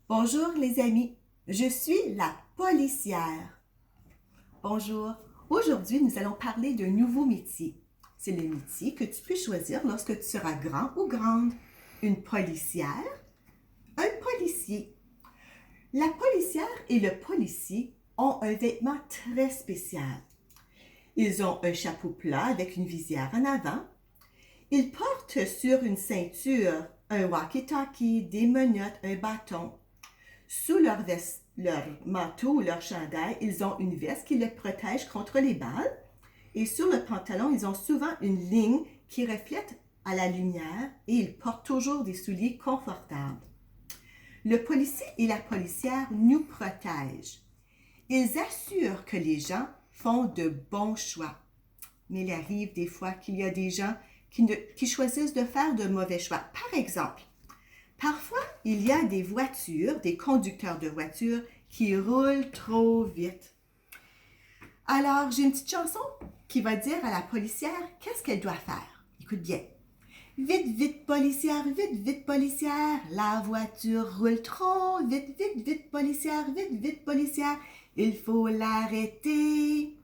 Bonjour les amis, je suis la policière. Bonjour, aujourd'hui nous allons parler d'un nouveau métier. C'est le métier que tu peux choisir lorsque tu seras grand ou grande. Une policière, un policier. La policière et le policier ont un vêtement très spécial. Ils ont un chapeau plat avec une visière en avant. Ils portent sur une ceinture un walkie-talkie, des menottes, un bâton. Sous leur manteau ou leur chandail, ils ont une veste qui les protège contre les balles. Et sur le pantalon, ils ont souvent une ligne qui reflète à la lumière et ils portent toujours des souliers confortables. Le policier et la policière nous protègent. Ils assurent que les gens font de bons choix. Mais il arrive des fois qu'il y a des gens qui choisissent de faire de mauvais choix. Par exemple, parfois, il y a des voitures, des conducteurs de voitures qui roulent trop vite. Alors, j'ai une petite chanson qui va dire à la policière qu'est-ce qu'elle doit faire. Écoute bien. Vite, vite, policière, la voiture roule trop vite, vite, vite, policière, il faut l'arrêter.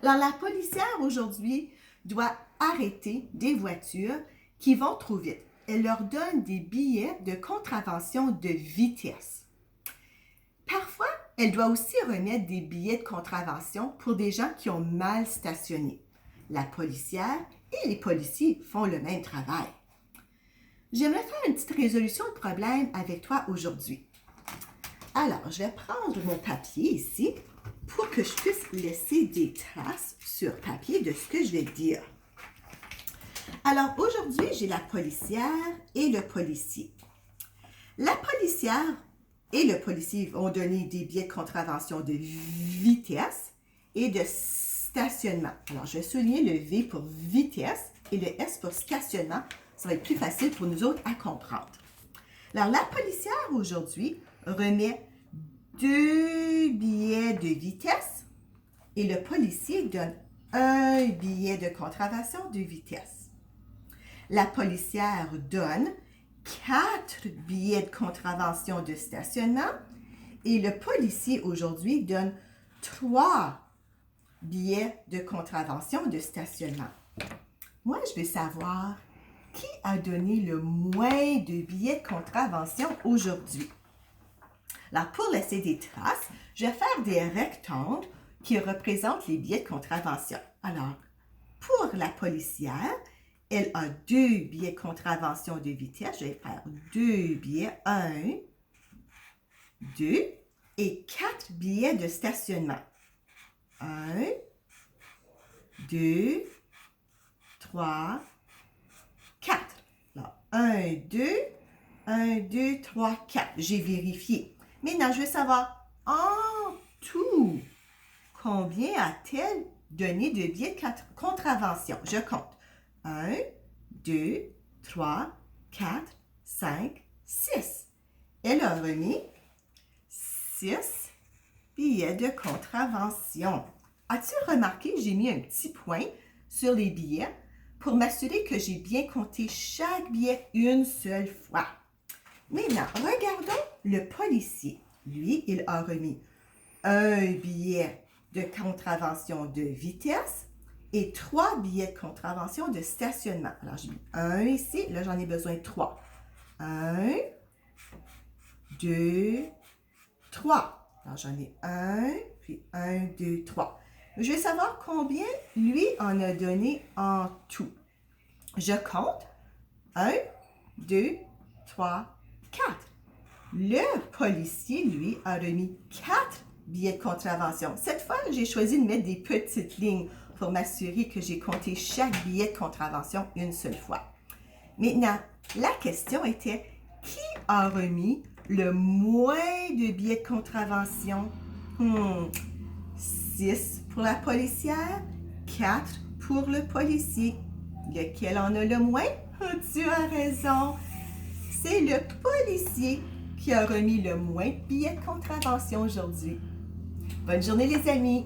Alors, la policière aujourd'hui doit arrêter des voitures qui vont trop vite. Elle leur donne des billets de contravention de vitesse. Parfois, elle doit aussi remettre des billets de contravention pour des gens qui ont mal stationné. La policière et les policiers font le même travail. J'aimerais faire une petite résolution de problème avec toi aujourd'hui. Alors, je vais prendre mon papier ici pour que je puisse laisser des traces sur papier de ce que je vais dire. Alors, aujourd'hui, j'ai la policière et le policier. La policière et le policier vont donner des billets de contravention de vitesse et de stationnement. Alors, je vais souligner le V pour vitesse et le S pour stationnement. Ça va être plus facile pour nous autres à comprendre. Alors, la policière aujourd'hui remet 2 billets de vitesse et le policier donne un billet de contravention de vitesse. La policière donne 4 billets de contravention de stationnement et le policier aujourd'hui donne 3 billets de contravention de stationnement. Moi, je veux savoir qui a donné le moins de billets de contravention aujourd'hui. Alors, pour laisser des traces, je vais faire des rectangles qui représentent les billets de contravention. Alors, pour la policière, elle a 2 billets de contravention de vitesse. Je vais faire 2 billets, 1, 2, et 4 billets de stationnement. 1, 2, 3, 4. Alors, 1, 2, 3, 4. J'ai vérifié. Maintenant, je veux savoir en tout, combien a-t-elle donné de billets de contravention? Je compte. 1, 2, 3, 4, 5, 6. Elle a remis 6 billets de contravention. As-tu remarqué, j'ai mis un petit point sur les billets pour m'assurer que j'ai bien compté chaque billet une seule fois. Maintenant, regardons le policier. Lui, il a remis un billet de contravention de vitesse et 3 billets de contravention de stationnement. Alors, j'ai mis 1 ici. Là, j'en ai besoin de 3. 1, 2, 3. Alors, j'en ai 1, puis 1, 2, 3. Je vais savoir combien lui en a donné en tout. Je compte. 1, 2, 3, 4. Le policier, lui, a remis 4 billets de contravention. Cette fois, j'ai choisi de mettre des petites lignes pour m'assurer que j'ai compté chaque billet de contravention une seule fois. Maintenant, la question était, qui a remis le moins de billets de contravention? 6 pour la policière, 4 pour le policier. Lequel en a le moins? Tu as raison. C'est le policier qui a remis le moins de billets de contravention aujourd'hui. Bonne journée les amis!